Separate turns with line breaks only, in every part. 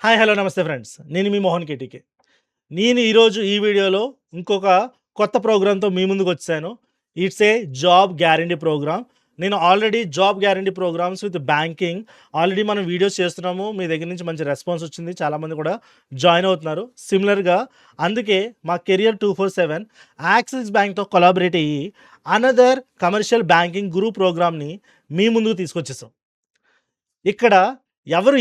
Hi! Hello! నమస్తే friends. నేను మీ Mohan KTK. నేను ఈరోజు ఈ వీడియోలో ఇంకొక కొత్త ప్రోగ్రామ్‌తో మీ ముందుకొచ్చేసాను. It's a job guarantee program. నేను already job guarantee programs with banking already మనం వీడియోస్ చేస్తున్నాము. మీ దగ్గర నుంచి మంచి రెస్పాన్స్ వచ్చింది. చాలామంది కూడా జాయిన్ అవుతున్నారు. సిమిలర్‌గా అందుకే మా కెరియర్ 247 యాక్సిస్ బ్యాంక్‌తో కొలాబరేట్ అయ్యి అనదర్ కమర్షియల్ బ్యాంకింగ్ గురు ప్రోగ్రామ్‌ని మీ ముందుకు తీసుకొచ్చేసాం. ఇక్కడ ఎవరు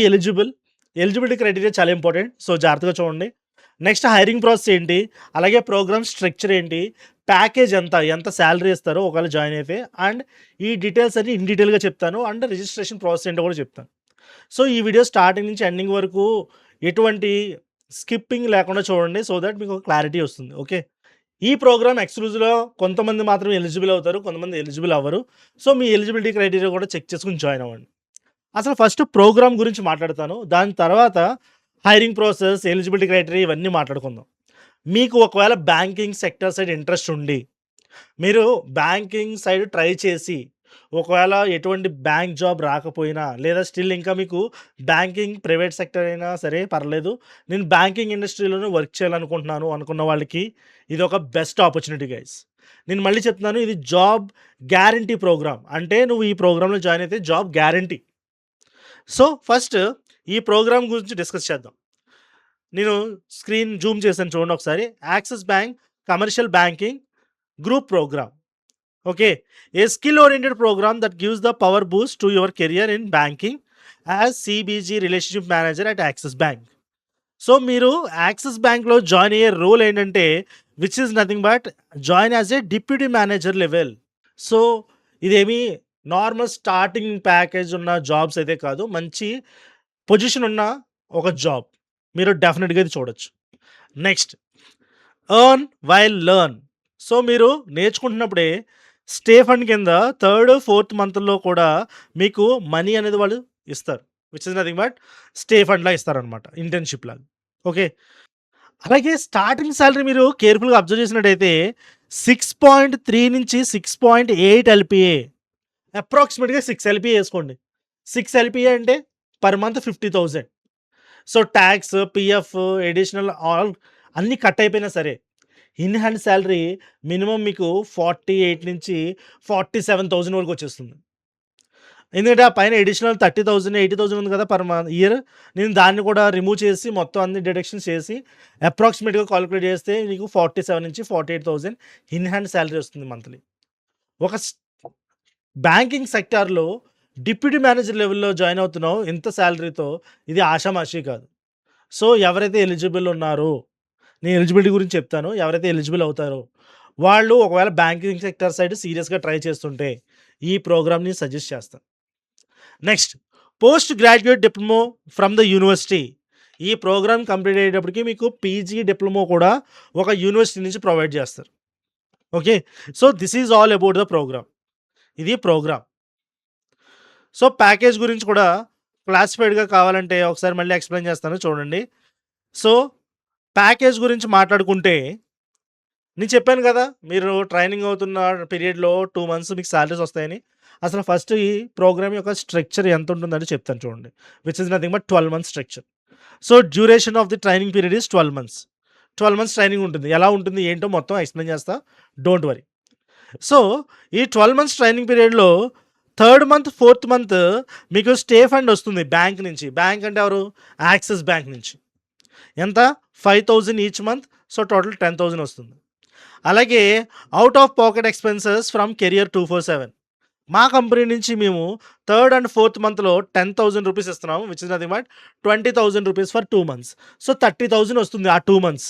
ఎలిజిబిలిటీ క్రైటీరియా చాలా ఇంపార్టెంట్. సో, జాగ్రత్తగా చూడండి. నెక్స్ట్ హైరింగ్ ప్రాసెస్ ఏంటి? అలాగే ప్రోగ్రామ్ స్ట్రక్చర్ ఏంటి? ప్యాకేజ్ ఎంత సాలరీ ఇస్తారో ఒకవేళ జాయిన్ అయితే అండ్ ఈ డీటెయిల్స్ అన్ని ఇన్ డీటెయిల్‌గా చెప్తాను. అండ్ రిజిస్ట్రేషన్ ప్రాసెస్ ఏంటో కూడా చెప్తాను. సో, ఈ వీడియో స్టార్టింగ్ నుంచి ఎండింగ్ వరకు ఎటువంటి స్కిప్పింగ్ లేకుండా చూడండి. సో దట్ మీకు ఒక క్లారిటీ వస్తుంది. ఓకే. ఈ ప్రోగ్రామ్ ఎక్స్‌క్లూజివ్‌గా కొంతమంది మాత్రమే ఎలిజిబుల్ అవుతారు. కొంతమంది ఎలిజిబుల్ అవ్వరు. సో, మీ ఎలిజిబిలిటీ క్రైటీరియా కూడా చెక్ చేసుకొని జాయిన్ అవ్వండి. అసలు ఫస్ట్ ప్రోగ్రామ్ గురించి మాట్లాడతాను. దాని తర్వాత హైరింగ్ ప్రాసెస్, ఎలిజిబిలిటీ క్రైటీరియా ఇవన్నీ మాట్లాడుకుందాం. మీకు ఒకవేళ బ్యాంకింగ్ సెక్టర్ సైడ్ ఇంట్రెస్ట్ ఉండి, మీరు బ్యాంకింగ్ సైడ్ ట్రై చేసి, ఒకవేళ ఎటువంటి బ్యాంక్ జాబ్ రాకపోయినా, లేదా స్టిల్ ఇంకా మీకు బ్యాంకింగ్ ప్రైవేట్ సెక్టర్ అయినా సరే పర్లేదు. నేను బ్యాంకింగ్ ఇండస్ట్రీలోనే వర్క్ చేయాలనుకుంటున్నాను అనుకున్న వాళ్ళకి ఇది ఒక బెస్ట్ ఆపర్చునిటీ గైస్. నేను మళ్ళీ చెప్తున్నాను, ఇది జాబ్ గ్యారంటీ ప్రోగ్రామ్. అంటే నువ్వు ఈ ప్రోగ్రామ్‌లో జాయిన్ అయితే జాబ్ గ్యారంటీ. సో, ఫస్ట్ ఈ ప్రోగ్రామ్ గురించి డిస్కస్ చేద్దాం. నేను స్క్రీన్ జూమ్ చేశాను చూడండి ఒకసారి. Axis bank commercial banking group program. Okay. A skill oriented program that gives the power boost to your career in banking as CBG relationship manager at Axis bank. So, మీరు యాక్సిస్ బ్యాంక్‌లో join అయ్యే role ఏంటంటే which is nothing but join as a deputy manager level. So, ఇదేమి normal starting package ఉన్న jobs అయితే కాదు. మంచి పొజిషన్ ఉన్న ఒక జాబ్. మీరు డెఫినిట్‌గా ఇది చూడొచ్చు. Next earn while learn. So, మీరు నేర్చుకుంటున్నప్పుడే స్టే ఫండ్ కింద థర్డ్, ఫోర్త్ మంత్‌లో కూడా మీకు మనీ అనేది వాళ్ళు ఇస్తారు. విచ్ ఈస్ నథింగ్ బట్ స్టే ఫండ్‌లా ఇస్తారనమాట. ఇంటర్న్‌షిప్ లాగా. ఓకే. అలాగే స్టార్టింగ్ సాలరీ మీరు కేర్‌ఫుల్‌గా అబ్జర్వ్ చేసినట్టయితే 6.3 నుంచి 6.8 ఎల్‌పీఏ. అప్రాక్సిమేట్‌గా 6 ఎల్‌పీఏ ఏసుకోండి. 6 ఎల్‌పీఏ అంటే per month 50,000. So, talks, PF, additional all అన్నీ కట్ అయిపోయినా సరే, ఇన్ హ్యాండ్ సాలరీ మినిమమ్ మీకు 48,000-47,000 వరకు వచ్చేస్తుంది. ఎందుకంటే ఆ పైన అడిషనల్ 30,000, 80,000 ఉంది కదా పర్ ఇయర్. నేను దాన్ని కూడా రిమూవ్ చేసి మొత్తం అన్ని డిడక్షన్స్ చేసి అప్రాక్సిమేట్‌గా కాలిక్యులేట్ చేస్తే నీకు 47,000-48,000 ఇన్ హ్యాండ్ సాలరీ వస్తుంది మంత్లీ. ఒక బ్యాంకింగ్ సెక్టార్‌లో డిప్యూటీ మేనేజర్ లెవెల్‌లో జాయిన్ అవుతున్నావు ఇంత సాలరీతో, ఇది ఆషామాషీ కాదు. సో, ఎవరైతే ఎలిజిబుల్ ఉన్నారో, నేను ఎలిజిబిలిటీ గురించి చెప్తాను. ఎవరైతే ఎలిజిబుల్ అవుతారో, వాళ్ళు ఒకవేళ బ్యాంకింగ్ సెక్టర్ సైడ్ సీరియస్‌గా ట్రై చేస్తుంటే, ఈ ప్రోగ్రామ్‌ని సజెస్ట్ చేస్తాను. Next post graduate diploma from the university. ఈ ప్రోగ్రామ్ కంప్లీట్ అయ్యేటప్పటికి మీకు పీజీ డిప్లొమా కూడా ఒక యూనివర్సిటీ నుంచి ప్రొవైడ్ చేస్తారు. Okay. So, this is all about the program. ఇది ప్రోగ్రామ్. సో, ప్యాకేజ్ గురించి కూడా క్లాసిఫైడ్‌గా కావాలంటే ఒకసారి మళ్ళీ ఎక్స్‌ప్లెయిన్ చేస్తాను చూడండి. సో, ప్యాకేజ్ గురించి మాట్లాడుకుంటే, నేను చెప్పాను కదా! మీరు ట్రైనింగ్ అవుతున్న పీరియడ్‌లో 2 మంత్స్ మీకు సాలరీస్ వస్తాయని. అసలు ఫస్ట్ ఈ ప్రోగ్రామ్ యొక్క స్ట్రక్చర్ ఎంత ఉంటుందని చెప్తాను చూడండి. Which is nothing but 12 months structure. So, duration of the training period is 12 months. 12 months training ఉంటుంది. ఎలా ఉంటుంది ఏంటో మొత్తం ఎక్స్‌ప్లెయిన్ చేస్తా. Don't worry. సో, ఈ 12 మంత్స్ ట్రైనింగ్ పీరియడ్‌లో థర్డ్ మంత్, ఫోర్త్ మంత్ మీకు స్టే ఫండ్ వస్తుంది బ్యాంక్ నుంచి. బ్యాంక్ అంటే ఎవరు? యాక్సిస్ బ్యాంక్ నుంచి. ఎంత? 5,000 ఈచ్ మంత్. సో, టోటల్ 10,000 వస్తుంది. అలాగే out of pocket expenses from career 247. మా కంపెనీ నుంచి మేము థర్డ్ అండ్ ఫోర్త్ మంత్‌లో 10,000 రూపీస్ ఇస్తున్నాము. Which is nothing but 20,000 rupees for 2 months. So, 30,000 వస్తుంది ఆ 2 మంత్స్.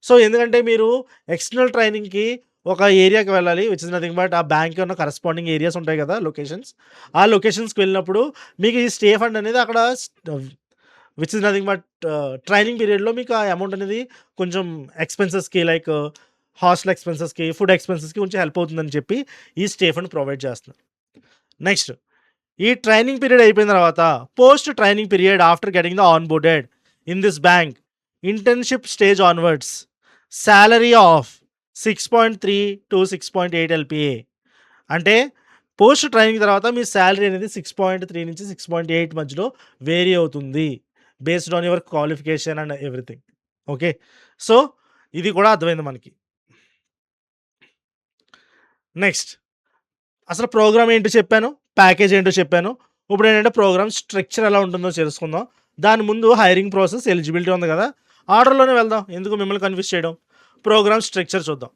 సో, ఎందుకంటే మీరు ఎక్స్టర్నల్ ట్రైనింగ్‌కి ఒక ఏరియాకి వెళ్ళాలి. విచ్ ఈస్ నథింగ్ బట్ ఆ బ్యాంక్ ఉన్న కరెస్పాండింగ్ ఏరియాస్ ఉంటాయి కదా! లొకేషన్స్. ఆ లొకేషన్స్‌కి వెళ్ళినప్పుడు మీకు ఈ స్టే ఫండ్ అనేది అక్కడ which is nothing but training పీరియడ్‌లో మీకు ఆ అమౌంట్ అనేది కొంచెం ఎక్స్‌పెన్సెస్‌కి లైక్ హాస్టల్ ఎక్స్‌పెన్సెస్‌కి, ఫుడ్ ఎక్స్‌పెన్సెస్‌కి కొంచెం హెల్ప్ అవుతుందని చెప్పి ఈ స్టే ఫండ్ ప్రొవైడ్ చేస్తున్నారు. నెక్స్ట్ ఈ ట్రైనింగ్ పీరియడ్ అయిపోయిన తర్వాత post training period after getting the on boarded in this bank internship stage onwards salary of 6.3-6.8 LPA. అంటే పోస్ట్ ట్రైనింగ్ తర్వాత మీ సాలరీ అనేది 6.3 నుంచి 6.8 మధ్యలో వేరీ అవుతుంది. Based on your qualification and everything. Okay. So ఇది కూడా అర్థమైంది మనకి. నెక్స్ట్ అసలు ప్రోగ్రామ్ ఏంటో చెప్పాను, ప్యాకేజ్ ఏంటో చెప్పాను. ఇప్పుడు ఏంటంటే ప్రోగ్రామ్ స్ట్రక్చర్ ఎలా ఉంటుందో తెలుసుకుందాం. దాని ముందు హైరింగ్ ప్రాసెస్, ఎలిజిబిలిటీ ఉంది కదా, ఆర్డర్లోనే వెళ్దాం, ఎందుకు మిమ్మల్ని కన్ఫ్యూజ్ చేయడం. ప్రోగ్రామ్ స్ట్రక్చర్ చూద్దాం.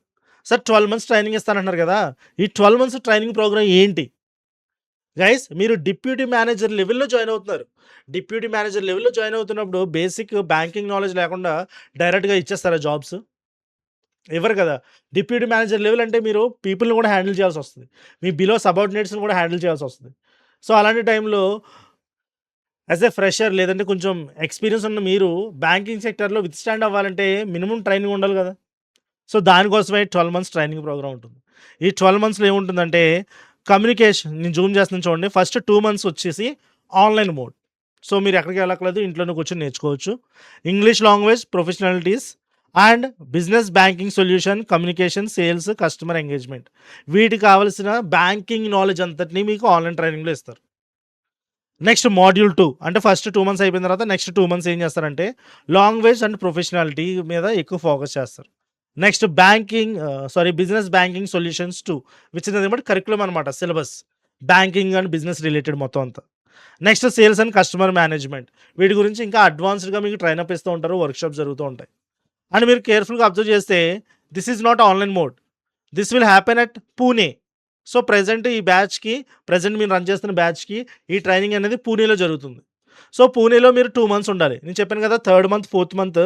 సార్ 12 మంత్స్ ట్రైనింగ్ ఇస్తానంటున్నారు కదా, ఈ 12 మంత్స్ ట్రైనింగ్ ప్రోగ్రామ్ ఏంటి గైస్? మీరు డిప్యూటీ మేనేజర్ లెవెల్లో జాయిన్ అవుతున్నారు. డిప్యూటీ మేనేజర్ లెవెల్లో జాయిన్ అవుతున్నప్పుడు బేసిక్ బ్యాంకింగ్ నాలెడ్జ్ లేకుండా డైరెక్ట్గా ఇచ్చేస్తారా జాబ్స్? ఎవరు కదా. డిప్యూటీ మేనేజర్ లెవెల్ అంటే మీరు పీపుల్ని కూడా హ్యాండిల్ చేయాల్సి వస్తుంది, మీ బిలో సబార్డినేట్స్ని కూడా హ్యాండిల్ చేయాల్సి వస్తుంది. సో అలాంటి టైంలో యాజ్ ఎ ఫ్రెషర్ లేదంటే కొంచెం ఎక్స్పీరియన్స్ ఉన్న మీరు బ్యాంకింగ్ సెక్టర్లో విత్ స్టాండ్ అవ్వాలంటే మినిమం ట్రైనింగ్ ఉండాలి కదా. సో దానికోసమే 12 మంత్స్ ట్రైనింగ్ ప్రోగ్రామ్ ఉంటుంది. ఈ 12 మంత్స్లో ఏముంటుందంటే కమ్యూనికేషన్, నేను జూమ్ చేస్తున్నాను చూడండి. ఫస్ట్ 2 మంత్స్ వచ్చేసి ఆన్లైన్ మోడ్. సో మీరు ఎక్కడికి వెళ్ళక్కలేదు, ఇంట్లోనే కూర్చొని నేర్చుకోవచ్చు. English language, professionalities and business banking solution, communication, sales, customer engagement, వీటికి కావాల్సిన బ్యాంకింగ్ నాలెడ్జ్ అంతటినీ మీకు ఆన్లైన్ ట్రైనింగ్లో ఇస్తారు. నెక్స్ట్ మాడ్యూల్ 2 అంటే ఫస్ట్ 2 మంత్స్ అయిపోయిన తర్వాత నెక్స్ట్ 2 మంత్స్ ఏం చేస్తారంటే లాంగ్వేజ్ అండ్ ప్రొఫెషనాలిటీ మీద ఎక్కువ ఫోకస్ చేస్తారు. Next business banking solutions 2 which is అనమాట కరికులం అనమాట, syllabus banking and business related మొత్తం అంతా. Next sales and customer management, వీటి గురించి ఇంకా అడ్వాన్స్డ్గా మీకు ట్రైనప్ ఇస్తూ ఉంటారు, వర్క్షాప్ జరుగుతూ ఉంటాయి. అండ్ మీరు కేర్ఫుల్గా అబ్జర్వ్ చేస్తే this is not online mode, this will happen at Pune. So present ఈ బ్యాచ్కి, ప్రెజెంట్ మీరు రన్ చేస్తున్న బ్యాచ్కి ఈ ట్రైనింగ్ అనేది పూణేలో జరుగుతుంది. సో పూణేలో మీరు 2 మంత్స్ ఉండాలి. నేను చెప్పాను కదా, 3rd మంత్ 4th మంత్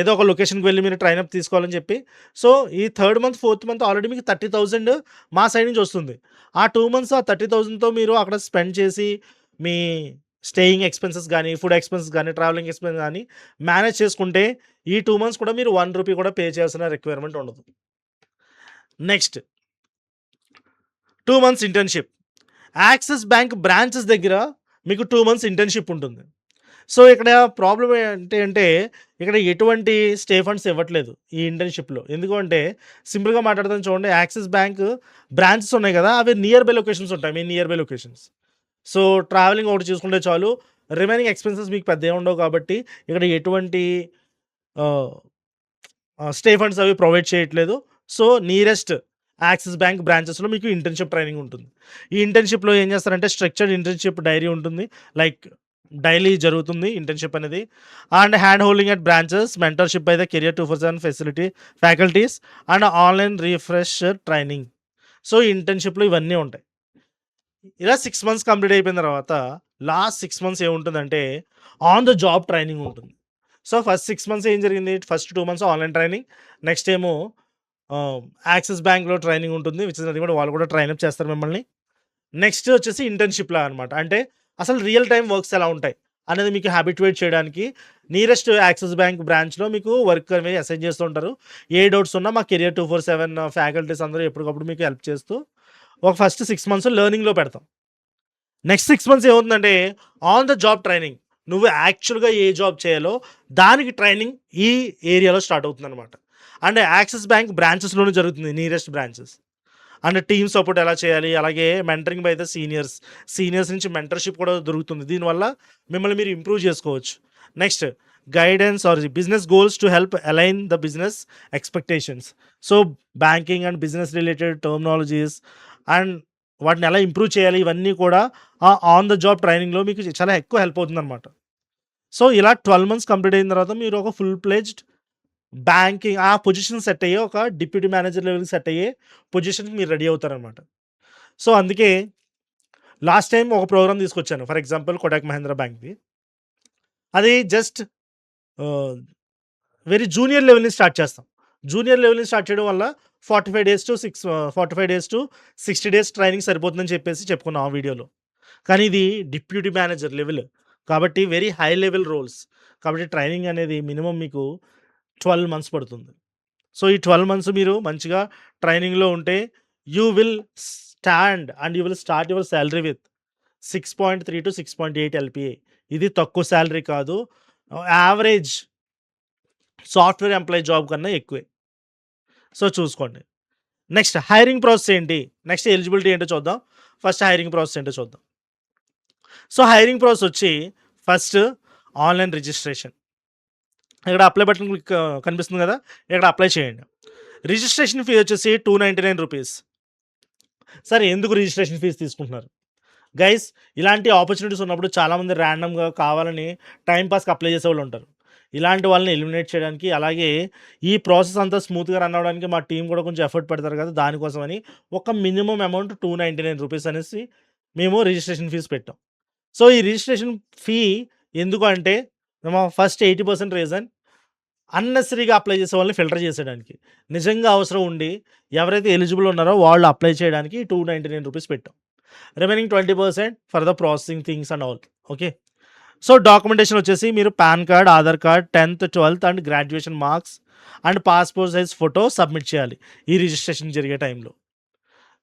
ఏదో ఒక లొకేషన్కి వెళ్ళి మీరు ట్రైనప్ తీసుకోవాలని చెప్పి. సో ఈ 3rd month 4th month already మీకు 30,000 మా సైడ్ నుంచి వస్తుంది. ఆ 2 మంత్స్ ఆ 30,000తో మీరు అక్కడ స్పెండ్ చేసి మీ స్టేయింగ్ ఎక్స్పెన్సెస్ కానీ, ఫుడ్ ఎక్స్పెన్సెస్ కానీ, ట్రావెలింగ్ ఎక్స్పెన్స్ కానీ మేనేజ్ చేసుకుంటే ఈ 2 మంత్స్ కూడా మీరు 1 రూపీ కూడా పే చేయాల్సిన రిక్వైర్మెంట్ ఉండదు. Next 2 months internship. Axis bank branches దగ్గర మీకు 2 మంత్స్ ఇంటర్న్షిప్ ఉంటుంది. సో ఇక్కడ ప్రాబ్లం ఏంటంటే ఇక్కడ ఎటువంటి స్టే ఫండ్స్ ఇవ్వట్లేదు ఈ ఇంటర్న్షిప్లో. ఎందుకంటే సింపుల్గా మాట్లాడుతాను చూడండి, యాక్సిస్ బ్యాంక్ బ్రాంచెస్ ఉన్నాయి కదా, అవి నియర్ బై లొకేషన్స్ ఉంటాయి, మీ nearby locations. So travelling ఒకటి చూసుకుంటే చాలు, రిమైనింగ్ ఎక్స్పెన్సెస్ మీకు పెద్ద ఉండవు. కాబట్టి ఇక్కడ ఎటువంటి స్టే ఫండ్స్ అవి ప్రొవైడ్ చేయట్లేదు. సో నియరెస్ట్ యాక్సిస్ బ్యాంక్ బ్రాంచెస్లో మీకు ఇంటర్న్షిప్ ట్రైనింగ్ ఉంటుంది. ఈ ఇంటర్న్షిప్లో ఏం చేస్తారంటే స్ట్రక్చర్డ్ ఇంటర్న్షిప్ డైరీ ఉంటుంది, లైక్ డైలీ జరుగుతుంది ఇంటర్న్షిప్ అనేది. And hand holding at branches, mentorship by the career 247 faculties and online refresher training. So ఇంటర్న్షిప్లో ఇవన్నీ ఉంటాయి. ఇలా 6 మంత్స్ కంప్లీట్ అయిపోయిన తర్వాత లాస్ట్ 6 మంత్స్ ఏముంటుందంటే ఆన్ ద జాబ్ ట్రైనింగ్ ఉంటుంది. సో ఫస్ట్ 6 మంత్స్ ఏం జరిగింది, first 2 months online training, next ఏమో యాక్సిస్ బ్యాంక్లో ట్రైనింగ్ ఉంటుంది, విచ్ ఇస్ అది కూడా వాళ్ళు కూడా ట్రైనప్ చేస్తారు మిమ్మల్ని. నెక్స్ట్ వచ్చేసి ఇంటర్న్షిప్లా అనమాట, అంటే అసలు రియల్ టైం వర్క్స్ ఎలా ఉంటాయి అనేది మీకు హ్యాబిట్యుయేట్ చేయడానికి నియరెస్ట్ యాక్సిస్ బ్యాంక్ బ్రాంచ్లో మీకు వర్క్ అనేది అసైన్ చేస్తూ ఉంటారు. ఏ డౌట్స్ ఉన్నా మా కెరియర్ 247 ఫ్యాకల్టీస్ అందరూ ఎప్పటికప్పుడు మీకు హెల్ప్ చేస్తూ ఒక ఫస్ట్ 6 మంత్స్ లెర్నింగ్లో పెడతాం. నెక్స్ట్ 6 మంత్స్ ఏమవుతుందంటే ఆన్ ద జాబ్ ట్రైనింగ్, నువ్వు యాక్చువల్గా ఏ జాబ్ చేయాలో దానికి ట్రైనింగ్ ఈ ఏరియాలో స్టార్ట్ అవుతుంది అనమాట. అండ్ యాక్సిస్ బ్యాంక్ బ్రాంచెస్లోనే జరుగుతుంది, nearest branches. And team support ఎలా చేయాలి, అలాగే మెంటరింగ్ బై ద సీనియర్స్ నుంచి మెంటర్షిప్ కూడా దొరుకుతుంది. దీనివల్ల మిమ్మల్ని మీరు ఇంప్రూవ్ చేసుకోవచ్చు. Next guidance or business goals to help align the business expectations. So banking and business related terminologies and వాటిని ఎలా ఇంప్రూవ్ చేయాలి, ఇవన్నీ కూడా ఆన్ ద జాబ్ ట్రైనింగ్లో మీకు చాలా ఎక్కువ హెల్ప్ అవుతుంది అనమాట. సో ఇలా 12 మంత్స్ కంప్లీట్ అయిన తర్వాత మీరు ఒక ఫుల్ ప్లెజ్డ్ బ్యాంకింగ్ ఆ పొజిషన్ సెట్ అయ్యే, ఒక డిప్యూటీ మేనేజర్ లెవెల్కి సెట్ అయ్యే పొజిషన్కి మీరు రెడీ అవుతారనమాట. సో అందుకే లాస్ట్ టైం ఒక ప్రోగ్రామ్ తీసుకొచ్చాను, ఫర్ ఎగ్జాంపుల్ కోటక్ మహీంద్రా బ్యాంక్ది. అది జస్ట్ వెరీ జూనియర్ లెవెల్ నుంచి స్టార్ట్ చేస్తాం. జూనియర్ లెవెల్ నుంచి స్టార్ట్ చేయడం వల్ల 45 డేస్ టు 60 డేస్ ట్రైనింగ్ సరిపోతుందని చెప్పేసి చెప్పుకున్నాం ఆ వీడియోలో. కానీ ఇది డిప్యూటీ మేనేజర్ లెవెల్ కాబట్టి వెరీ హై లెవెల్ రోల్స్, కాబట్టి ట్రైనింగ్ అనేది మినిమం మీకు 12 మంత్స్ పడుతుంది. సో ఈ 12 మంత్స్ మీరు మంచిగా ట్రైనింగ్లో ఉంటే you will start your salary with 6.3 to 6.8 LPA. ఇది తక్కువ శాలరీ కాదు, యావరేజ్ సాఫ్ట్వేర్ ఎంప్లాయీ జాబ్ కన్నా ఎక్కువే. సో చూసుకోండి. నెక్స్ట్ హైరింగ్ ప్రాసెస్ ఏంటి, నెక్స్ట్ ఎలిజిబిలిటీ ఏంటో చూద్దాం. ఫస్ట్ హైరింగ్ ప్రాసెస్ ఏంటో చూద్దాం. సో హైరింగ్ ప్రాసెస్ వచ్చి ఫస్ట్ ఆన్లైన్ రిజిస్ట్రేషన్. ఇక్కడ అప్లై బటన్ క్లిక్ కనిపిస్తుంది కదా, ఇక్కడ అప్లై చేయండి. రిజిస్ట్రేషన్ ఫీ వచ్చేసి ₹299. సరే, ఎందుకు రిజిస్ట్రేషన్ ఫీజు తీసుకుంటున్నారు? గైస్, ఇలాంటి ఆపర్చునిటీస్ ఉన్నప్పుడు చాలామంది ర్యాండమ్గా కావాలని టైం పాస్కి అప్లై చేసేవాళ్ళు ఉంటారు. ఇలాంటి వాళ్ళని ఎలిమినేట్ చేయడానికి, అలాగే ఈ ప్రాసెస్ అంతా స్మూత్గా రన్ అవ్వడానికి మా టీం కూడా కొంచెం ఎఫర్ట్ పెడతారు కదా, దానికోసమని ఒక మినిమం అమౌంట్ ₹299 అనేసి మేము రిజిస్ట్రేషన్ ఫీజు పెట్టాం. సో ఈ రిజిస్ట్రేషన్ ఫీ ఎందుకు అంటే, మా ఫస్ట్ 80% రీజన్ అన్నెసరీగా అప్లై చేసే వాళ్ళని ఫిల్టర్ చేసేయడానికి. నిజంగా అవసరం ఉండి ఎవరైతే ఎలిజిబుల్ ఉన్నారో వాళ్ళు అప్లై చేయడానికి ₹299 పెట్టాం. Remaining 20% for the processing things and all. Okay. So documentation వచ్చేసి మీరు pan card, Aadhaar card, 10th, 12th and graduation marks and passport size photo submit చేయాలి ఈ రిజిస్ట్రేషన్ జరిగే టైంలో.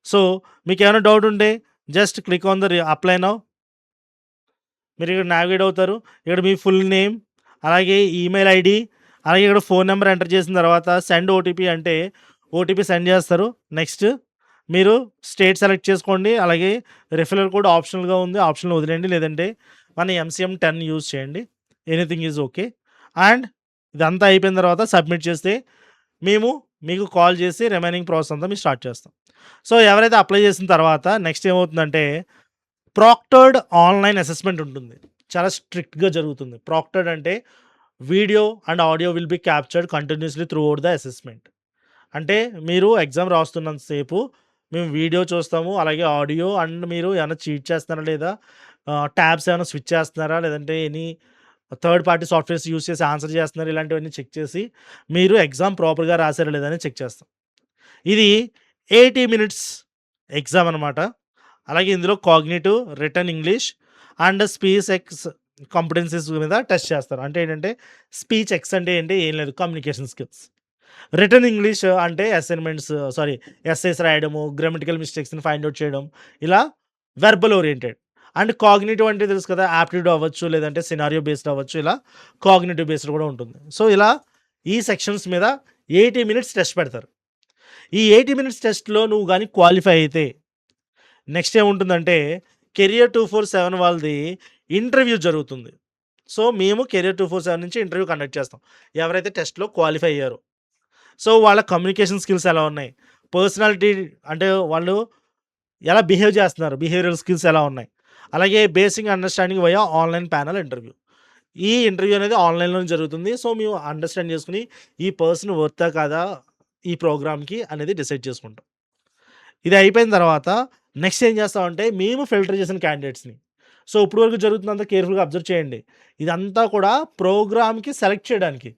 సో మీకు ఏమైనా డౌట్ ఉంటే just click on the apply now. మీరు ఇక్కడ నావిగేట్ అవుతారు. ఇక్కడ మీ ఫుల్ నేమ్, అలాగే ఈమెయిల్ ఐడి, అలాగే ఇక్కడ ఫోన్ నెంబర్ ఎంటర్ చేసిన తర్వాత సెండ్ ఓటీపీ అంటే ఓటీపీ సెండ్ చేస్తారు. నెక్స్ట్ మీరు స్టేట్ సెలెక్ట్ చేసుకోండి. అలాగే రెఫరల్ కోడ్ ఆప్షనల్గా ఉంది, ఆప్షనల్ వదిలేయండి, లేదంటే మన MCM 10 యూజ్ చేయండి. Anything is okay. అండ్ ఇదంతా అయిపోయిన తర్వాత సబ్మిట్ చేస్తే మేము మీకు కాల్ చేసి రిమైనింగ్ ప్రాసెస్ అంతా మేము స్టార్ట్ చేస్తాం. సో ఎవరైతే అప్లై చేసిన తర్వాత నెక్స్ట్ ఏమవుతుందంటే, ప్రాక్టర్డ్ ఆన్లైన్ అసెస్మెంట్ ఉంటుంది. చాలా స్ట్రిక్ట్గా జరుగుతుంది. ప్రాక్టర్డ్ అంటే video and audio will be captured continuously through out the assessment. అంటే మీరు ఎగ్జామ్ రాస్తున్నంతసేపు మేము వీడియో చూస్తాము, అలాగే ఆడియో, అండ్ మీరు ఏమైనా చీట్ చేస్తున్నారా లేదా, ట్యాబ్స్ ఏమైనా స్విచ్ చేస్తున్నారా, లేదంటే any third party softwares use చేసి ఆన్సర్ చేస్తున్నారు, ఇలాంటివన్నీ చెక్ చేసి మీరు ఎగ్జామ్ ప్రాపర్గా రాశారా లేదని చెక్ చేస్తాం. ఇది 80 minutes ఎగ్జామ్ అనమాట. అలాగే ఇందులో cognitive, written English and speech x competencies మీద టెస్ట్ చేస్తారు. అంటే ఏంటంటే, స్పీచ్ ఎక్స్ అంటే ఏంటి, ఏం లేదు, కమ్యూనికేషన్ స్కిల్స్. రిటన్ ఇంగ్లీష్ అంటే ఎస్సేస్ రాయడము, గ్రామటికల్ మిస్టేక్స్ని ఫైండ్ అవుట్ చేయడం, ఇలా వెర్బల్ ఓరియంటెడ్. అండ్ కాగ్నిటివ్ అంటే తెలుసు కదా, యాప్టిట్యూడ్ అవ్వచ్చు, లేదంటే సినారియో బేస్డ్ అవ్వచ్చు, ఇలా కాగ్నిటివ్ బేస్డ్ కూడా ఉంటుంది. సో ఇలా ఈ సెక్షన్స్ మీద 80 minutes టెస్ట్ పెడతారు. ఈ 80 minutes టెస్ట్లో నువ్వు కానీ క్వాలిఫై అయితే నెక్స్ట్ ఏముంటుందంటే, కెరియర్ 247 వాళ్ళది ఇంటర్వ్యూ జరుగుతుంది. సో మేము కెరియర్ 247 నుంచి ఇంటర్వ్యూ కండక్ట్ చేస్తాం ఎవరైతే టెస్ట్లో క్వాలిఫై అయ్యారో. సో వాళ్ళ కమ్యూనికేషన్ స్కిల్స్ ఎలా ఉన్నాయి, పర్సనాలిటీ అంటే వాళ్ళు ఎలా బిహేవ్ చేస్తున్నారు, బిహేవియరల్ స్కిల్స్ ఎలా ఉన్నాయి, అలాగే basic understanding via online panel interview. ఈ ఇంటర్వ్యూ అనేది ఆన్లైన్లో జరుగుతుంది. సో మేము అండర్స్టాండ్ చేసుకుని ఈ పర్సన్ వర్తా కాదా ఈ ప్రోగ్రామ్కి అనేది డిసైడ్ చేసుకుంటాం. ఇది అయిపోయిన తర్వాత నెక్స్ట్ ఏం చేస్తామంటే, మేము ఫిల్టర్ చేసిన క్యాండిడేట్స్ని, సో ఇప్పుడు వరకు జరుగుతుందంతా కేర్ఫుల్గా అబ్జర్వ్ చేయండి. ఇదంతా కూడా ప్రోగ్రామ్కి సెలెక్ట్ చేయడానికి,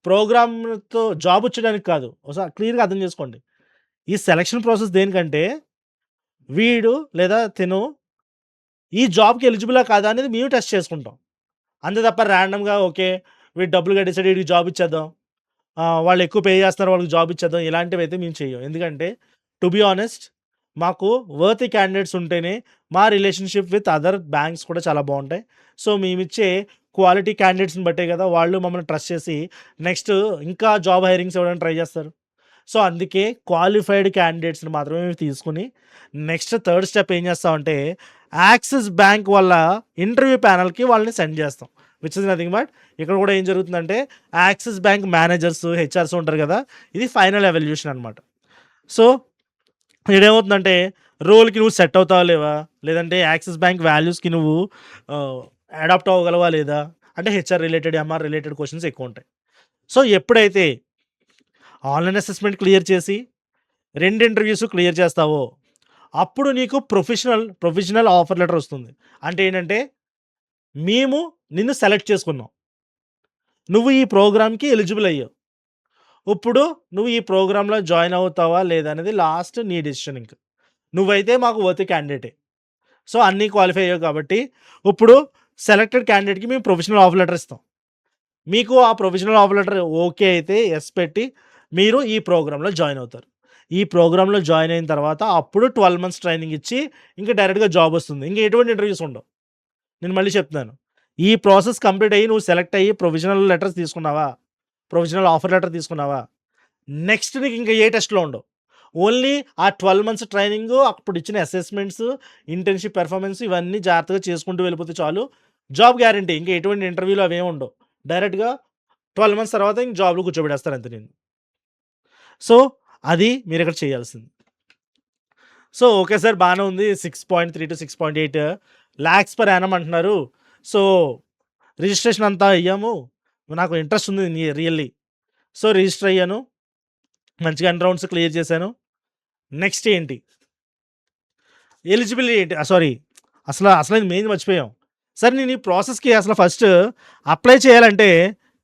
ప్రోగ్రామ్తో జాబ్ వచ్చేయడానికి కాదు. ఒకసారి క్లియర్గా అర్థం చేసుకోండి. ఈ సెలక్షన్ ప్రాసెస్ దేనికంటే, వీడు లేదా తిను ఈ జాబ్కి ఎలిజిబులా కాదా అనేది మేము టెస్ట్ చేసుకుంటాం. అంతే తప్ప ర్యాండమ్గా ఓకే వీడు డబ్బులు కట్టేసాడు వీడికి జాబ్ ఇచ్చేద్దాం, వాళ్ళు ఎక్కువ పే చేస్తున్నారు వాళ్ళకి జాబ్ ఇచ్చేద్దాం, ఇలాంటివి అయితే మేము చెయ్యం. ఎందుకంటే టు బీ ఆనెస్ట్, మాకు వర్తీ క్యాండిడేట్స్ ఉంటేనే మా రిలేషన్షిప్ విత్ అదర్ బ్యాంక్స్ కూడా చాలా బాగుంటాయి. సో మేమిచ్చే క్వాలిటీ క్యాండిడేట్స్ని బట్టే కదా వాళ్ళు మమ్మల్ని ట్రస్ట్ చేసి నెక్స్ట్ ఇంకా జాబ్ హైరింగ్స్ ఇవ్వడానికి ట్రై చేస్తారు. సో అందుకే క్వాలిఫైడ్ క్యాండిడేట్స్ని మాత్రమే మేము తీసుకుని నెక్స్ట్ థర్డ్ స్టెప్ ఏం చేస్తామంటే, యాక్సిస్ బ్యాంక్ వల్ల ఇంటర్వ్యూ ప్యానల్కి వాళ్ళని సెండ్ చేస్తాం. విచ్ ఇస్ నథింగ్ బట్, ఇక్కడ కూడా ఏం జరుగుతుందంటే, యాక్సిస్ బ్యాంక్ మేనేజర్స్, హెచ్ఆర్స్ ఉంటారు కదా, ఇది ఫైనల్ ఎవాల్యుయేషన్ అనమాట. సో ఇదేమవుతుందంటే, రోల్కి నువ్వు సెట్ అవుతావా లేవా, లేదంటే యాక్సిస్ బ్యాంక్ వాల్యూస్కి నువ్వు అడాప్ట్ అవ్వగలవా లేదా, అంటే HR related, MR related questions ఎక్కువ ఉంటాయి. సో ఎప్పుడైతే ఆన్లైన్ అసెస్మెంట్ క్లియర్ చేసి 2 ఇంటర్వ్యూస్ క్లియర్ చేస్తావో అప్పుడు నీకు ప్రొఫెషనల్ ఆఫర్ లెటర్ వస్తుంది. అంటే ఏంటంటే, మేము నిన్ను సెలెక్ట్ చేసుకున్నాం, నువ్వు ఈ ప్రోగ్రామ్కి ఎలిజిబుల్ అయ్యావు, ఇప్పుడు నువ్వు ఈ ప్రోగ్రాంలో జాయిన్ అవుతావా లేదా అనేది లాస్ట్ నీ డెసిషన్. ఇంక నువ్వైతే మాకు వర్త్ క్యాండిడేటే, సో అన్నీ క్వాలిఫై అయ్యావు కాబట్టి ఇప్పుడు సెలెక్టెడ్ క్యాండిడేట్కి మేము ప్రొఫెషనల్ ఆఫర్ లెటర్ ఇస్తాం. మీకు ఆ ప్రొఫెషనల్ ఆఫర్ లెటర్ ఓకే అయితే ఎస్ పెట్టి మీరు ఈ ప్రోగ్రాంలో జాయిన్ అవుతారు. ఈ ప్రోగ్రాంలో జాయిన్ అయిన తర్వాత అప్పుడు 12 months ట్రైనింగ్ ఇచ్చి ఇంకా డైరెక్ట్గా జాబ్ వస్తుంది. ఇంకా ఎటువంటి ఇంటర్వ్యూస్ ఉండవు. నేను మళ్ళీ చెప్తున్నాను, ఈ ప్రాసెస్ కంప్లీట్ అయ్యి నువ్వు సెలెక్ట్ అయ్యి ప్రొఫెషనల్ లెటర్స్ తీసుకున్నావా, ప్రొఫెషనల్ ఆఫర్ లెటర్ తీసుకున్నావా, నెక్స్ట్ నీకు ఇంకా ఏ టెస్ట్లో ఉండవు. ఓన్లీ ఆ 12 months ట్రైనింగ్, అప్పుడు ఇచ్చిన అసెస్మెంట్స్, ఇంటర్న్షిప్ పెర్ఫార్మెన్స్, ఇవన్నీ జాగ్రత్తగా చేసుకుంటూ వెళ్ళిపోతే చాలు. జాబ్ గ్యారంటీ ఇంకా ఎటువంటి ఇంటర్వ్యూలు అవేమి ఉండవు. డైరెక్ట్‌గా 12 మంత్స్ తర్వాత ఇంక జాబ్‌లో కూర్చోబెట్టేస్తారు అంతే నిన్ను. సో, అది మీరిక్కడ చేయాల్సింది. సో, ఓకే సార్ బానే ఉంది. 6.3-6.8 లాక్స్ పర్ యానమ్ అంటున్నారు. సో, రిజిస్ట్రేషన్ అంతా అయ్యాము. నాకు ఇంట్రెస్ట్ ఉంది రియల్లీ. సో, రిజిస్టర్ అయ్యాను. మంచిగా అన్ని రౌండ్స్ క్లియర్ చేశాను. నెక్స్ట్ ఏంటి? ఎలిజిబిలిటీ ఏంటి? సారీ అసలైంది మెయిన్ మర్చిపోయాం. సార్ నేను ఈ ప్రాసెస్‌కి అసలు ఫస్ట్ అప్లై చేయాలంటే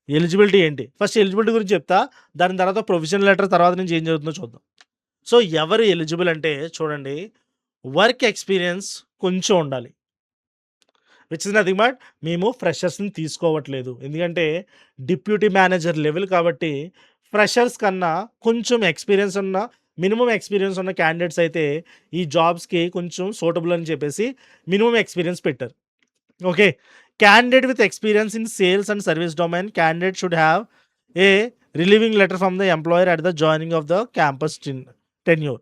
ఎలిజిబిలిటీ ఏంటి? ఫస్ట్ ఎలిజిబిలిటీ గురించి చెప్తా. దాని తర్వాత ప్రొవిజనల్ లెటర్ తర్వాత నుంచి ఏం జరుగుతుందో చూద్దాం. సో, ఎవరు ఎలిజిబుల్ అంటే చూడండి, వర్క్ ఎక్స్‌పీరియన్స్ కొంచెం ఉండాలి. విచ్ ఇస్ నథింగ్ బట్ మేము ఫ్రెషర్స్‌ని తీసుకోవట్లేదు. ఎందుకంటే డిప్యూటీ మేనేజర్ లెవెల్ కాబట్టి ఫ్రెషర్స్ కన్నా కొంచెం ఎక్స్‌పీరియన్స్ ఉన్న మినిమమ్ ఎక్స్‌పీరియన్స్ ఉన్న క్యాండిడేట్స్ అయితే ఈ జాబ్స్‌కి కొంచెం సూటబుల్ అని చెప్పేసి మినిమమ్ ఎక్స్‌పీరియన్స్ పెట్టారు. Okay. Candidate with experience in sales and service domain candidate should have a relieving letter from the employer at the joining of the campus tenure.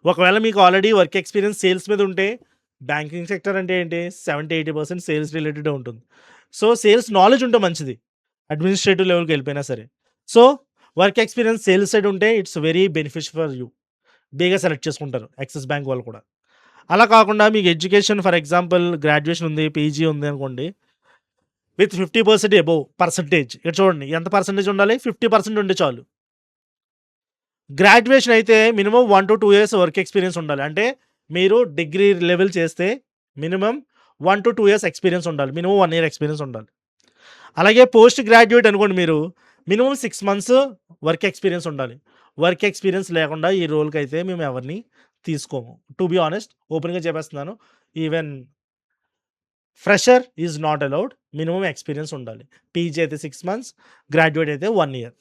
ఒకవేళ మీకు ఆల్రెడీ వర్క్ ఎక్స్‌పీరియన్స్ సేల్స్ మీద ఉంటే banking sector అంటే ఏంటి 70-80% sales రిలేటెడే ఉంటుంది. So, sales knowledge ఉంటే మంచిది. Administrative లెవెల్‌కి వెళ్ళిపోయినా సరే. So, work experience sales side ఉంటే it's very beneficial for you. బేగా సెలెక్ట్ చేసుకుంటారు యాక్సిస్ బ్యాంక్ వాళ్ళు కూడా. అలా కాకుండా మీకు ఎడ్యుకేషన్ ఫర్ ఎగ్జాంపుల్ గ్రాడ్యుయేషన్ ఉంది, పీజీ ఉంది అనుకోండి. With 50% above percentage. ఇక్కడ చూడండి ఎంత పర్సెంటేజ్ ఉండాలి? 50% ఉంటే చాలు. గ్రాడ్యుయేషన్ అయితే మినిమమ్ 1-2 ఇయర్స్ వర్క్ ఎక్స్‌పీరియన్స్ ఉండాలి. అంటే మీరు డిగ్రీ లెవెల్ చేస్తే మినిమమ్ 1-2 ఇయర్స్ ఎక్స్‌పీరియన్స్ ఉండాలి. మినిమమ్ 1 ఇయర్ ఎక్స్‌పీరియన్స్ ఉండాలి. అలాగే పోస్ట్ గ్రాడ్యుయేట్ అనుకోండి మీరు మినిమమ్ 6 మంత్స్ వర్క్ ఎక్స్‌పీరియన్స్ ఉండాలి. వర్క్ ఎక్స్‌పీరియన్స్ లేకుండా ఈ రోల్‌కైతే మేము ఎవరిని తీసుకోము. టు బీ ఆనెస్ట్ ఓపెన్‌గా చెప్పేస్తున్నాను. Even fresher is not allowed. Minimum experience ఉండాలి. పీజీ అయితే 6 మంత్స్, గ్రాడ్యుయేట్ అయితే 1 ఇయర్.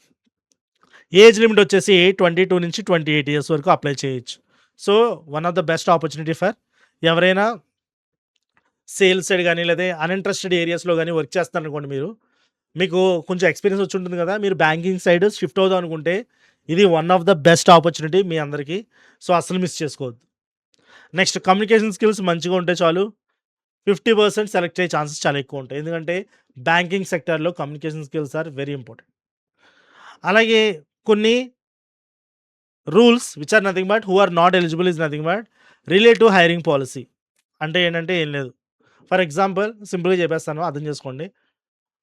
ఏజ్ లిమిట్ వచ్చేసి 22-28 ఇయర్స్ వరకు అప్లై చేయొచ్చు. So, one of the best opportunity for ఎవరైనా సేల్స్ సైడ్ గానీ, లేదా అన్‌ఇంట్రెస్టెడ్ ఏరియాస్‌లో గానీ వర్క్ చేస్తున్నారనుకోండి మీరు. మీకు కొంచెం ఎక్స్‌పీరియన్స్ వచ్చి ఉంటుంది కదా! మీరు బ్యాంకింగ్ సైడ్ షిఫ్ట్ అవుదాం అనుకుంటే ఇది one of the best opportunity మీ అందరికీ. సో, అస్సలు మిస్ చేసుకోవద్దు. నెక్స్ట్ కమ్యూనికేషన్ స్కిల్స్ మంచిగా ఉంటే చాలు. 50% సెలెక్ట్ అయ్యే ఛాన్సెస్ చాలా ఎక్కువ ఉంటాయి. ఎందుకంటే బ్యాంకింగ్ సెక్టార్‌లో communication skills are very important. అలాగే కొన్ని rules which are nothing but who are not eligible is nothing but relative hiring policy. అంటే ఏంటంటే ఏం లేదు. ఫర్ ఎగ్జాంపుల్ సింపుల్‌గా చెప్పేస్తాను అర్థం చేసుకోండి.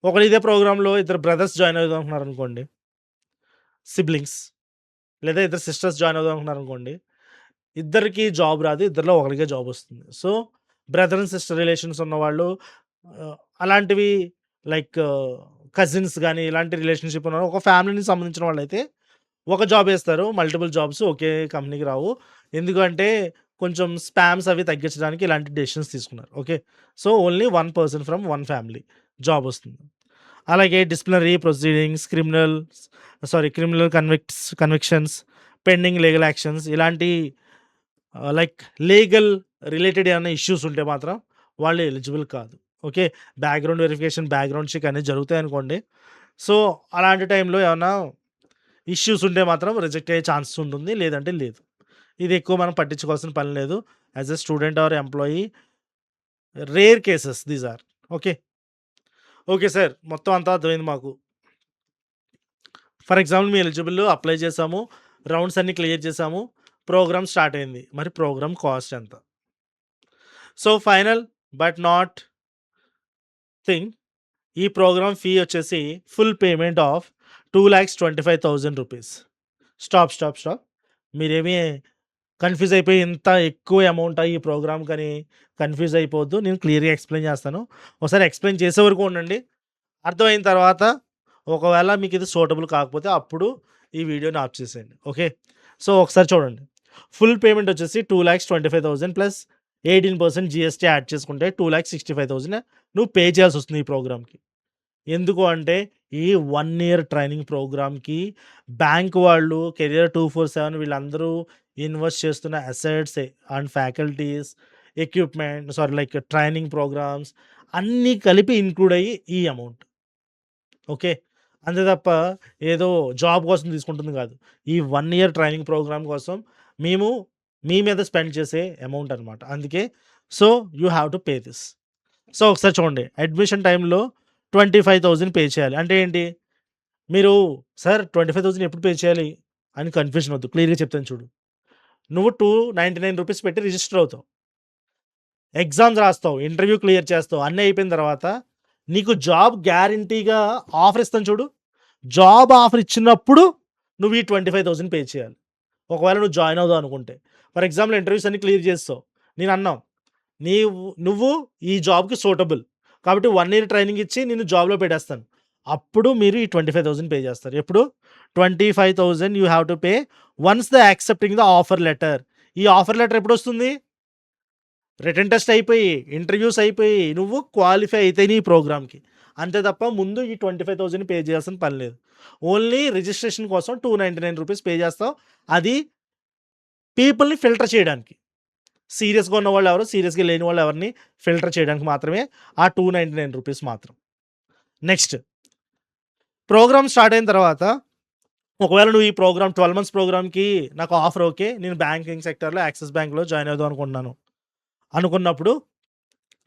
ఒకళ్ళు ఇదే ప్రోగ్రామ్‌లో ఇద్దరు బ్రదర్స్ జాయిన్ అవుదాం అనుకున్నారనుకోండి. సిబ్లింగ్స్ లేదా ఇద్దరు సిస్టర్స్ జాయిన్ అవుదాం అనుకున్నారనుకోండి. ఇద్దరికీ జాబ్ రాదు. ఇద్దరిలో ఒకరికే జాబ్ వస్తుంది. So, brother and sister relations ఉన్నవాళ్ళు అలాంటివి లైక్ కజిన్స్ గానీ ఇలాంటి రిలేషన్‌షిప్ ఉన్న ఒక ఫ్యామిలీకి సంబంధించిన వాళ్ళైతే ఒక జాబ్ ఏస్తారు. మల్టిపుల్ జాబ్స్ ఒకే కంపెనీకి రావు. ఎందుకంటే కొంచెం స్పామ్స్ అవి తగ్గించడానికి ఇలాంటి డెసిషన్స్ తీసుకున్నారు. Okay. So, only 1 person from 1 family job వస్తుంది. అలాగే disciplinary proceedings, criminal convictions, pending legal actions ఇలాంటి లైక్ లీగల్ రిలేటెడ్ ఏమన్నా ఇష్యూస్ ఉంటే మాత్రం వాళ్ళు ఎలిజిబుల్ కాదు. Okay. Background verification, background check అన్నీ జరుగుతాయనుకోండి. సో, అలాంటి టైంలో ఏమన్నా ఇష్యూస్ ఉంటే మాత్రం రిజెక్ట్ అయ్యే ఛాన్సెస్ ఉంటుంది. లేదంటే లేదు. ఇది ఎక్కువ మనం పట్టించుకోవాల్సిన పని లేదు. As a student or employee rare cases these are. Okay. Okay sir. మొత్తం అంతా అర్థమైంది మాకు. ఫర్ ఎగ్జాంపుల్ మీ ఎలిజిబుల్ అప్లై చేసాము. రౌండ్స్ అన్నీ క్లియర్ చేసాము. ప్రోగ్రామ్ స్టార్ట్ అయింది. మరి ప్రోగ్రామ్ కాస్ట్ ఎంత? So, final but not thing ఈ ప్రోగ్రామ్ ఫీ వచ్చేసి full payment of 2,25,000 rupees. Stop. మీరేమీ కన్‌ఫ్యూజ్ అయిపోయి ఇంత ఎక్కువ అమౌంటా ఈ ప్రోగ్రామ్‌కని కన్‌ఫ్యూజ్ అయిపోవద్దు. నేను క్లియర్‌గా ఎక్స్‌ప్లెయిన్ చేస్తాను. ఒకసారి ఎక్స్‌ప్లెయిన్ చేసే వరకు ఉండండి. అర్థమైన తర్వాత ఒకవేళ మీకు ఇది సూటబుల్ కాకపోతే అప్పుడు ఈ వీడియోని ఆఫ్ చేసేయండి. ఓకే. సో, ఒకసారి చూడండి. ఫుల్ పేమెంట్ వచ్చేసి 2,25,000 ప్లస్ 18% జీఎస్టీ యాడ్ చేసుకుంటే 2,65,000 నువ్వు పే చేయాల్సొస్తుంది ఈ ప్రోగ్రామ్‌కి. ఎందుకు అంటే ఈ 1 ఇయర్ ట్రైనింగ్ ప్రోగ్రామ్‌కి బ్యాంక్ వాళ్ళు కెరియర్ 247 వీళ్ళందరూ ఇన్వెస్ట్ చేస్తున్న assets and faculties, like training programs అన్నీ కలిపి ఇంక్లూడ్ అయ్యి ఈ అమౌంట్. ఓకే. అంతే తప్ప ఏదో జాబ్ కోసం తీసుకుంటుంది కాదు. ఈ 1 ఇయర్ ట్రైనింగ్ ప్రోగ్రామ్ కోసం మేము మీ మీద స్పెండ్ చేసే అమౌంట్ అనమాట. అందుకే so, you have to pay this. So ఒకసారి చూడండి, అడ్మిషన్ టైంలో 25,000 పే చేయాలి. అంటే ఏంటి? మీరు సార్ 25,000 ఎప్పుడు పే చేయాలి అని కన్ఫ్యూజన్ వద్దు. క్లియర్‌గా చెప్తాను చూడు. నువ్వు రూ. 299 పెట్టి రిజిస్టర్ అవుతావు. ఎగ్జామ్స్ రాస్తావు, ఇంటర్వ్యూ క్లియర్ చేస్తావు. అన్నీ అయిపోయిన తర్వాత నీకు జాబ్ గ్యారంటీగా ఆఫర్ ఇస్తాను చూడు. జాబ్ ఆఫర్ ఇచ్చినప్పుడు నువ్వు ఈ 25,000 పే చేయాలి. ఒకవేళ నువ్వు జాయిన్ అవుదాం అనుకుంటే. ఫర్ ఎగ్జాంపుల్ ఇంటర్వ్యూస్ అన్నీ క్లియర్ చేస్తావు. నేను అన్నాం, నువ్వు ఈ జాబ్‌కి సూటబుల్. కాబట్టి 1 ఇయర్ ట్రైనింగ్ ఇచ్చి నిన్ను జాబ్‌లో పెట్టేస్తాను. అప్పుడు మీరు ఈ 25,000 పే చేస్తారు. ఎప్పుడు? 25,000 you have to pay once the accepting the offer letter. ఈ ఆఫర్ లెటర్ ఎప్పుడొస్తుంది? రిటన్ టెస్ట్ అయిపోయి, ఇంటర్వ్యూస్ అయిపోయి, నువ్వు క్వాలిఫై అయితేనే ఈ ప్రోగ్రామ్‌కి. అంతే తప్ప ముందు ఈ 25,000 పే చేయాల్సిన పని లేదు. ఓన్లీ రిజిస్ట్రేషన్ కోసం రూ. 299 పే చేస్తావు. అది పీపుల్‌ని ఫిల్టర్ చేయడానికి. సీరియస్‌గా ఉన్నవాళ్ళు ఎవరు, సీరియస్‌గా లేని వాళ్ళు ఎవరిని ఫిల్టర్ చేయడానికి మాత్రమే ఆ రూ. 299 మాత్రం. నెక్స్ట్ ప్రోగ్రామ్ స్టార్ట్ అయిన తర్వాత ఒకవేళ నువ్వు ఈ ప్రోగ్రామ్ 12 మంత్స్ ప్రోగ్రామ్‌కి నాకు ఆఫర్ ఓకే. నేను బ్యాంకింగ్ సెక్టార్‌లో యాక్సిస్ బ్యాంక్‌లో జాయిన్ అవుదాం అనుకుంటున్నాను. అనుకున్నప్పుడు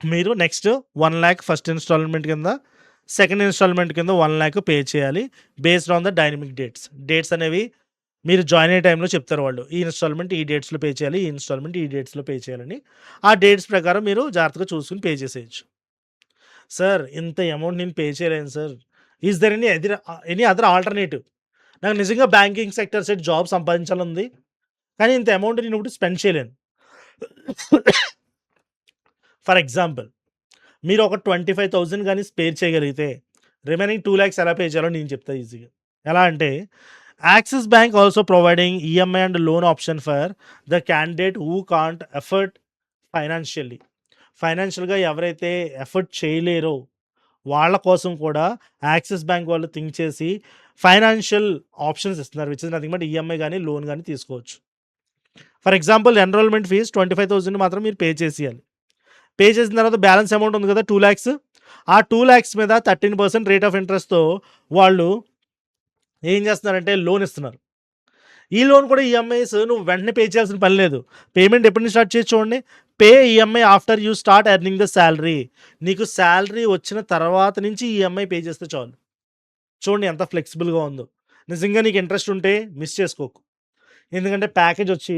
మీరు నెక్స్ట్ 1,00,000 ఫస్ట్ ఇన్‌స్టాల్‌మెంట్ కింద, సెకండ్ ఇన్‌స్టాల్‌మెంట్ కింద 1,00,000 పే చేయాలి. Based on the dynamic dates. Dates అనేవి మీరు జాయిన్ అయ్యే టైంలో చెప్తారు వాళ్ళు. ఈ ఇన్‌స్టాల్‌మెంట్ ఈ డేట్స్‌లో పే చేయాలి. ఈ ఇన్‌స్టాల్‌మెంట్ ఈ డేట్స్‌లో పే చేయాలని. ఆ డేట్స్ ప్రకారం మీరు జాగ్రత్తగా చూసుకొని పే చేసేయొచ్చు. సార్ ఇంత అమౌంట్ నేను పే చేయలేను sir. Is there any other alternative? నాకు నిజంగా బ్యాంకింగ్ సెక్టర్ సైడ్ జాబ్ సంపాదించాలని, కానీ ఇంత అమౌంట్ నేను ఇప్పుడు స్పెండ్ చేయలేను. ఫర్ ఎగ్జాంపుల్ మీరు ఒక 25,000 గాని స్పేర్ చేయగలిగితే రిమైనింగ్ 2,00,000 ఎలా పే చేయాలో నేను చెప్తా ఈజీగా. ఎలా అంటే axis bank also providing EMI and loan option for the candidate who can't effort financially. ఫైనాన్షియల్‌గా ఎవరైతే ఎఫర్ట్ చేయలేరో వాళ్ళ కోసం కూడా యాక్సిస్ బ్యాంక్ వాళ్ళు థింక్ చేసి ఫైనాన్షియల్ ఆప్షన్స్ ఇస్తున్నారు. Which is nothing but EMI గాని, లోన్ గాని తీసుకోవచ్చు. ఫర్ ఎగ్జాంపుల్ ఎన్రోల్‌మెంట్ ఫీజ్ 25,000 మాత్రం మీరు పే చేసేయాలి. పే చేసిన తర్వాత బ్యాలెన్స్ అమౌంట్ ఉంది కదా 2,00,000. ఆ 2,00,000 మీద 13% రేట్ ఆఫ్ ఇంట్రెస్ట్‌తో వాళ్ళు ఏం చేస్తున్నారంటే లోన్ ఇస్తున్నారు. ఈ లోన్ కూడా ఈఎంఐస్ నువ్వు వెంటనే పే చేయాల్సిన పని లేదు. పేమెంట్ ఎప్పటి నుంచి స్టార్ట్ చేయొచ్చు చూడండి. Pay EMI after you start earning the salary. నీకు సాలరీ వచ్చిన తర్వాత నుంచి ఈఎంఐ పే చేస్తే చాలు. చూడండి ఎంత ఫ్లెక్సిబుల్‌గా ఉందో. నిజంగా నీకు ఇంట్రెస్ట్ ఉంటే మిస్ చేసుకోకు. ఎందుకంటే ప్యాకేజ్ వచ్చి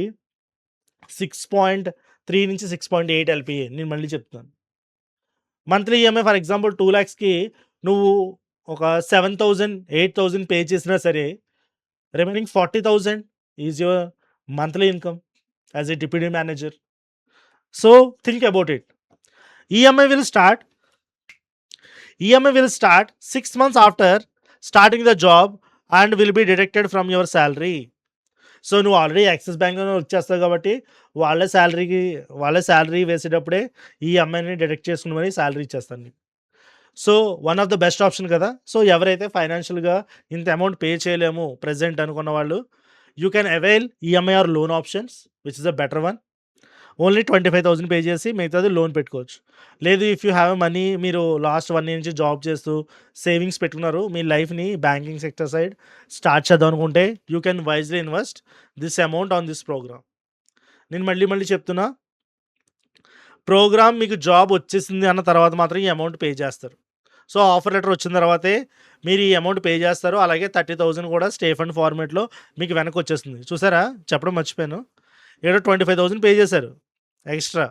6.3 నుంచి 6.8 ఎల్‌పీఏ. నేను మళ్ళీ చెప్తున్నాను. మంత్లీ ఈఎంఐ ఫర్ ఎగ్జాంపుల్ 2,00,000కి నువ్వు ఒక 7,000, 8,000 పే చేసినా సరే remaining 40,000 is your monthly income as a deputy manager. So think about it. EMI will start 6 months after starting the job and will be deducted from your salary. So నువ్వు already axis బ్యాంక్‌లోనే work చేస్తావు కాబట్టి వాళ్ళే salary వేసేటప్పుడే ఈ ఈఎంఐని deduct చేసుకొని మరి salary ఇచ్చేస్తాను నీకు. So one of the best option కదా! సో ఎవరైతే ఫైనాన్షియల్‌గా ఇంత అమౌంట్ పే చేయలేము ప్రెజెంట్ అనుకున్న వాళ్ళు you can avail EMI or loan options which is the better one. Only 25,000 pay చేసి మిగతాది లోన్ పెట్టుకోవచ్చు. లేదు ఇఫ్ యూ హ్యావ్ మనీ, మీరు లాస్ట్ 1 ఇయర్ నుంచి జాబ్ చేస్తూ సేవింగ్స్ పెట్టుకున్నారు, మీ లైఫ్‌ని బ్యాంకింగ్ సెక్టర్ సైడ్ స్టార్ట్ చేద్దాం అనుకుంటే you can wisely invest this amount on this programme. నేను మళ్ళీ చెప్తున్నా, ప్రోగ్రామ్ మీకు జాబ్ వచ్చేసింది అన్న తర్వాత మాత్రం ఈ అమౌంట్ పే చేస్తారు. సో ఆఫర్ లెటర్ వచ్చిన తర్వాతే మీరు ఈ అమౌంట్ పే చేస్తారు. అలాగే 30,000 కూడా స్టే ఫండ్ ఫార్మాట్‌లో మీకు వెనక్కి వచ్చేస్తుంది. చూసారా? చెప్పడం మర్చిపోయాను. ఏదో 25,000 పే చేశారు ఎక్స్ట్రా.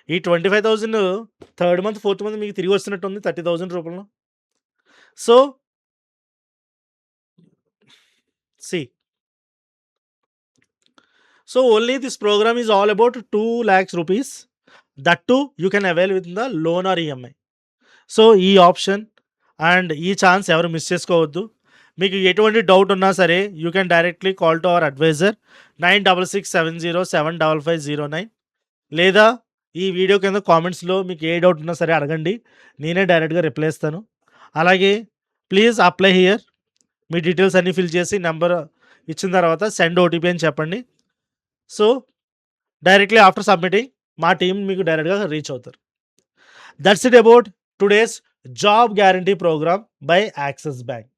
ఈ 25,000 థర్డ్ మంత్, ఫోర్త్ మంత్ మీకు తిరిగి వస్తున్నట్టుంది 30,000 రూపంలో. So see. So only this program is all about 2,00,000 rupees. That too you can avail with the loan or EMI. So ఈ ఆప్షన్ అండ్ ఈ ఛాన్స్ ఎవరు మిస్ చేసుకోవద్దు. మీకు ఎటువంటి డౌట్ ఉన్నా సరే you can directly call to our advisor 9667075509, లేదా ఈ వీడియో కింద కామెంట్స్‌లో మీకు ఏ డౌట్ ఉన్నా సరే అడగండి. నేనే డైరెక్ట్‌గా రిప్లై ఇస్తాను. అలాగే ప్లీజ్ అప్లై హియర్. మీ డీటెయిల్స్ అన్నీ ఫిల్ చేసి నెంబర్ ఇచ్చిన తర్వాత సెండ్ ఓటీపీ అని చెప్పండి. సో డైరెక్ట్లీ ఆఫ్టర్ సబ్మిటింగ్ మా టీమ్ మీకు డైరెక్ట్‌గా రీచ్ అవుతారు. That's it about today's job guarantee program by Axis bank.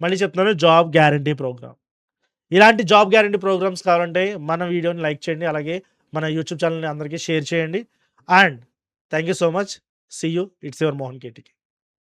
మళ్ళీ చెప్తున్నాను, జాబ్ గ్యారంటీ ప్రోగ్రామ్. ఇలాంటి జాబ్ గ్యారంటీ ప్రోగ్రామ్స్ కావాలంటే మన వీడియోని లైక్ చేయండి. అలాగే మన యూట్యూబ్ ఛానల్‌ని అందరికీ షేర్ చేయండి. And thank you so much. See you. It's your Mohan KTK.